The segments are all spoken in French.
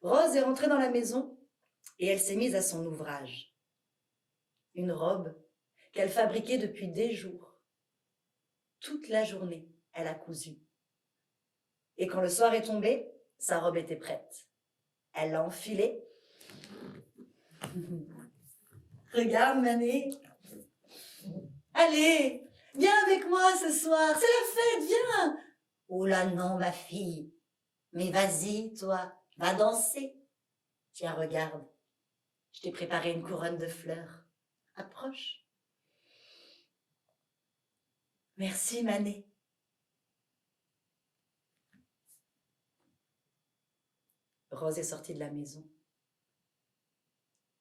Rose est rentrée dans la maison et elle s'est mise à son ouvrage. Une robe qu'elle fabriquait depuis des jours. Toute la journée, elle a cousu. Et quand le soir est tombé, sa robe était prête. Elle l'a enfilée. Regarde, Mané. Allez, viens avec moi ce soir, c'est la fête, viens. Oh là non, ma fille. Mais vas-y, toi, va danser. Tiens, regarde, je t'ai préparé une couronne de fleurs. Approche. Merci, Mané. Rose est sortie de la maison.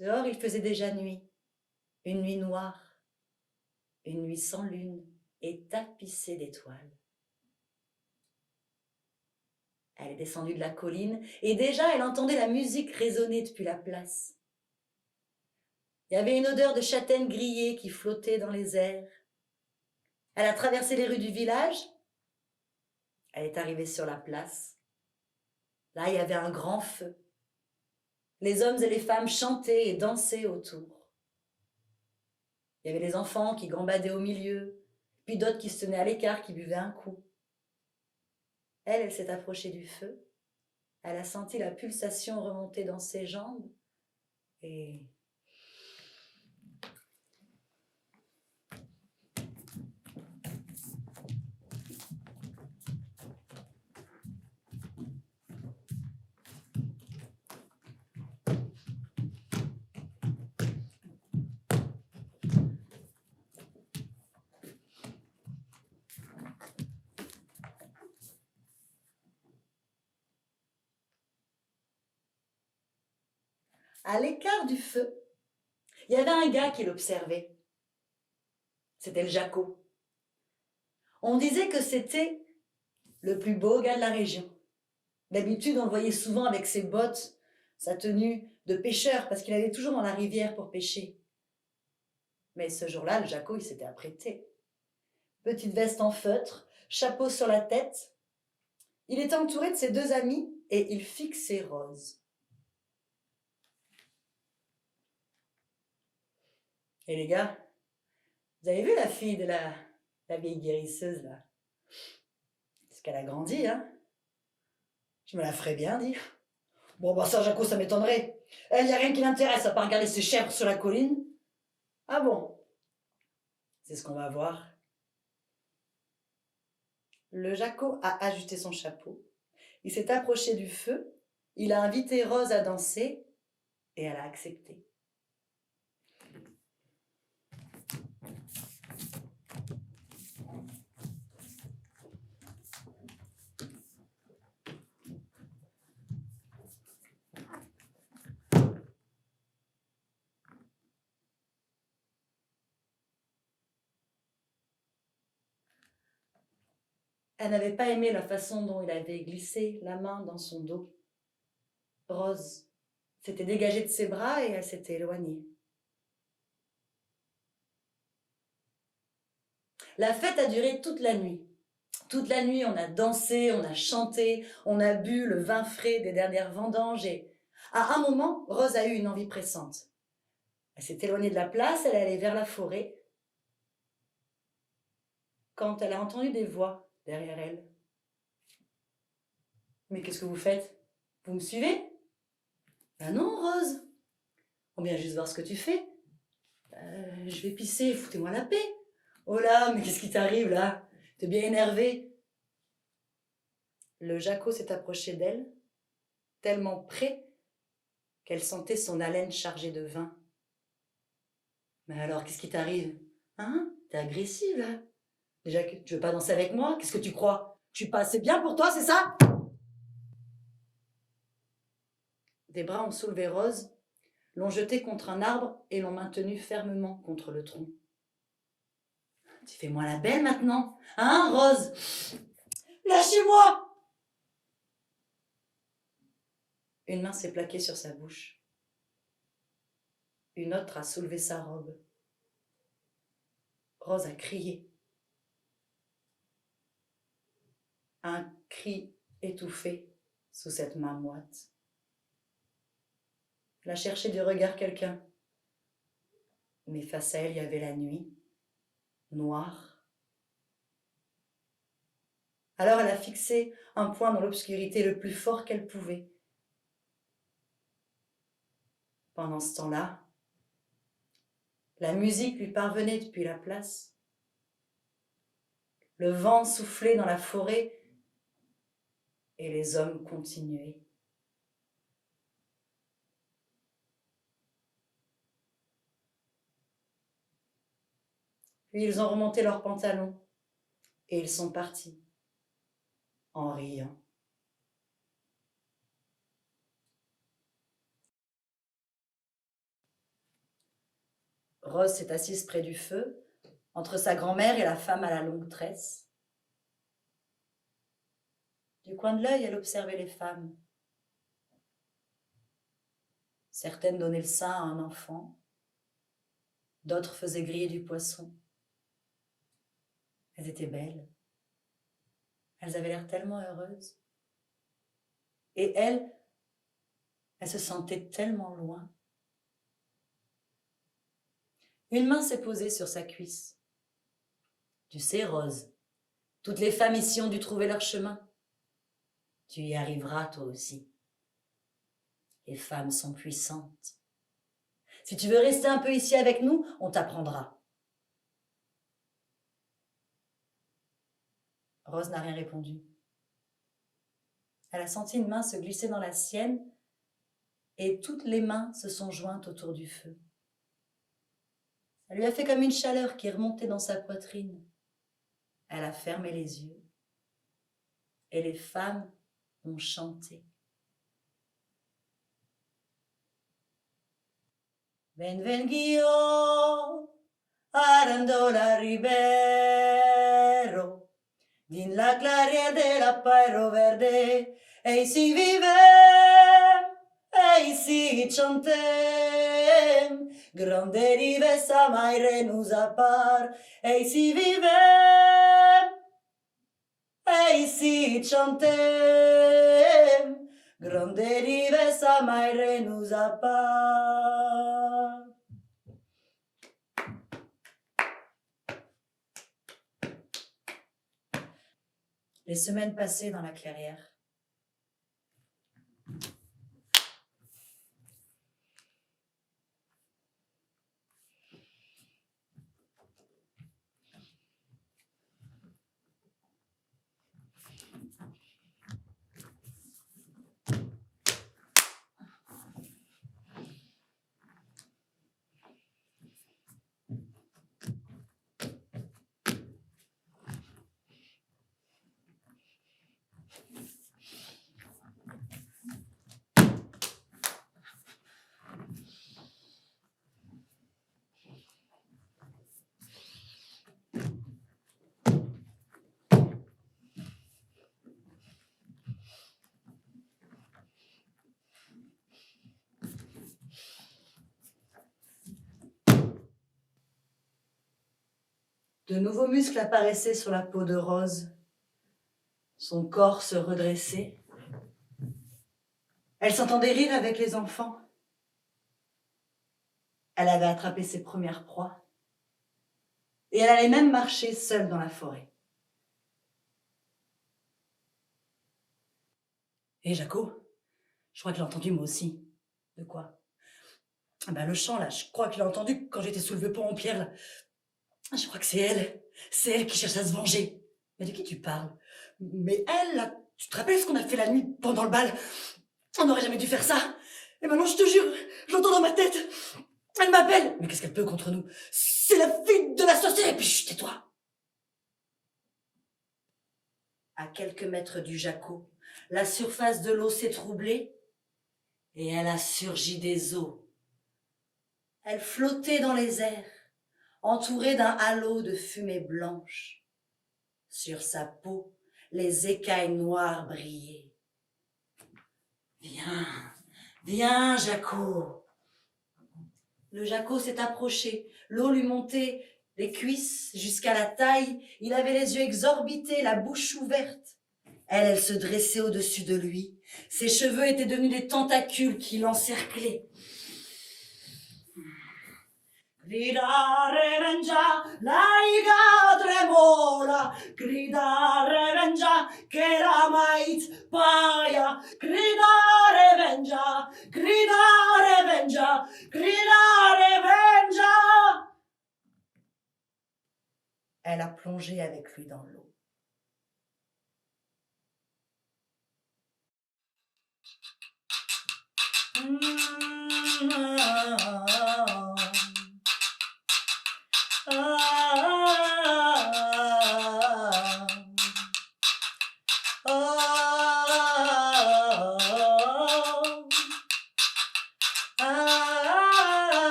Dehors, il faisait déjà nuit. Une nuit noire, une nuit sans lune et tapissée d'étoiles. Elle est descendue de la colline et déjà elle entendait la musique résonner depuis la place. Il y avait une odeur de châtaigne grillée qui flottait dans les airs. Elle a traversé les rues du village. Elle est arrivée sur la place. Là, il y avait un grand feu. Les hommes et les femmes chantaient et dansaient autour. Il y avait les enfants qui gambadaient au milieu, puis d'autres qui se tenaient à l'écart, qui buvaient un coup. Elle s'est approchée du feu. Elle a senti la pulsation remonter dans ses jambes et... À l'écart du feu, il y avait un gars qui l'observait. C'était le Jaco. On disait que c'était le plus beau gars de la région. D'habitude, on le voyait souvent avec ses bottes, sa tenue de pêcheur, parce qu'il allait toujours dans la rivière pour pêcher. Mais ce jour-là, le Jaco, il s'était apprêté. Petite veste en feutre, chapeau sur la tête. Il était entouré de ses deux amis et il fixait Rose. Et les gars, vous avez vu la fille de la vieille guérisseuse, là? Parce qu'elle a grandi, hein? Je me la ferais bien dire. Bon, bah ça, Jaco, ça m'étonnerait. Elle, y a rien qui l'intéresse à part regarder ses chèvres sur la colline. Ah bon? C'est ce qu'on va voir. Le Jaco a ajusté son chapeau. Il s'est approché du feu. Il a invité Rose à danser et elle a accepté. Elle n'avait pas aimé la façon dont il avait glissé la main dans son dos. Rose s'était dégagée de ses bras et elle s'était éloignée. La fête a duré toute la nuit. Toute la nuit, on a dansé, on a chanté, on a bu le vin frais des dernières vendanges et à un moment, Rose a eu une envie pressante. Elle s'est éloignée de la place, elle est allée vers la forêt quand elle a entendu des voix derrière elle. Mais qu'est-ce que vous faites? Vous me suivez? Ben non, Rose. On vient juste voir ce que tu fais. Je vais pisser, foutez-moi la paix. Oh là, mais qu'est-ce qui t'arrive là? T'es bien énervée. Le Jaco s'est approché d'elle, tellement près qu'elle sentait son haleine chargée de vin. Mais alors, qu'est-ce qui t'arrive? Hein? T'es agressive là? Déjà que tu veux pas danser avec moi? Qu'est-ce que tu crois? Je suis pas assez bien pour toi, c'est ça? Des bras ont soulevé Rose, l'ont jetée contre un arbre et l'ont maintenue fermement contre le tronc. Tu fais moi la belle maintenant, hein, Rose? Lâchez-moi! Une main s'est plaquée sur sa bouche. Une autre a soulevé sa robe. Rose a crié. Un cri étouffé sous cette main moite. Elle a cherché du regard quelqu'un. Mais face à elle, il y avait la nuit, noire. Alors elle a fixé un point dans l'obscurité le plus fort qu'elle pouvait. Pendant ce temps-là, la musique lui parvenait depuis la place. Le vent soufflait dans la forêt et les hommes continuaient. Puis ils ont remonté leurs pantalons et ils sont partis, en riant. Rose s'est assise près du feu, entre sa grand-mère et la femme à la longue tresse. Du coin de l'œil, elle observait les femmes. Certaines donnaient le sein à un enfant, d'autres faisaient griller du poisson. Elles étaient belles. Elles avaient l'air tellement heureuses. Et elle se sentait tellement loin. Une main s'est posée sur sa cuisse. Tu sais, Rose, toutes les femmes ici ont dû trouver leur chemin. Tu y arriveras, toi aussi. Les femmes sont puissantes. Si tu veux rester un peu ici avec nous, on t'apprendra. Rose n'a rien répondu. Elle a senti une main se glisser dans la sienne et toutes les mains se sont jointes autour du feu. Ça lui a fait comme une chaleur qui est remontée dans sa poitrine. Elle a fermé les yeux et les femmes ont chanté. Ven venguio, arandola ribero, din la clarier de la pairo verde, e ici vivem, e ici chantem, grande rivesa maire nous appart, e ici vivem, e ici chantem, grande rivesa maire nous appart. Les semaines passaient dans la clairière. De nouveaux muscles apparaissaient sur la peau de Rose. Son corps se redressait. Elle s'entendait rire avec les enfants. Elle avait attrapé ses premières proies. Et elle allait même marcher seule dans la forêt. Hé, Jaco, je crois que j'ai entendu moi aussi. De quoi? Le chant, là, je crois que je l'ai entendu quand j'étais sous le vieux pont en pierre, là. Je crois que c'est elle. C'est elle qui cherche à se venger. Mais de qui tu parles? Mais elle, là, tu te rappelles ce qu'on a fait la nuit pendant le bal? On n'aurait jamais dû faire ça. Et maintenant, je te jure, je l'entends dans ma tête. Elle m'appelle. Mais qu'est-ce qu'elle peut contre nous? C'est la fille de la sorcière. Et puis, chut, tais-toi. À quelques mètres du Jaco, la surface de l'eau s'est troublée et elle a surgi des eaux. Elle flottait dans les airs, entouré d'un halo de fumée blanche. Sur sa peau, les écailles noires brillaient. Viens, viens, Jaco. Le Jaco s'est approché, l'eau lui montait les cuisses jusqu'à la taille, il avait les yeux exorbités, la bouche ouverte. Elle se dressait au-dessus de lui, ses cheveux étaient devenus des tentacules qui l'encerclaient. Gridare vengia, laiga tremola, gridare vengia, che la mait paia, gridare vengia, gridare vengia, gridare vengia. Elle a plongé avec lui dans l'eau. Ah,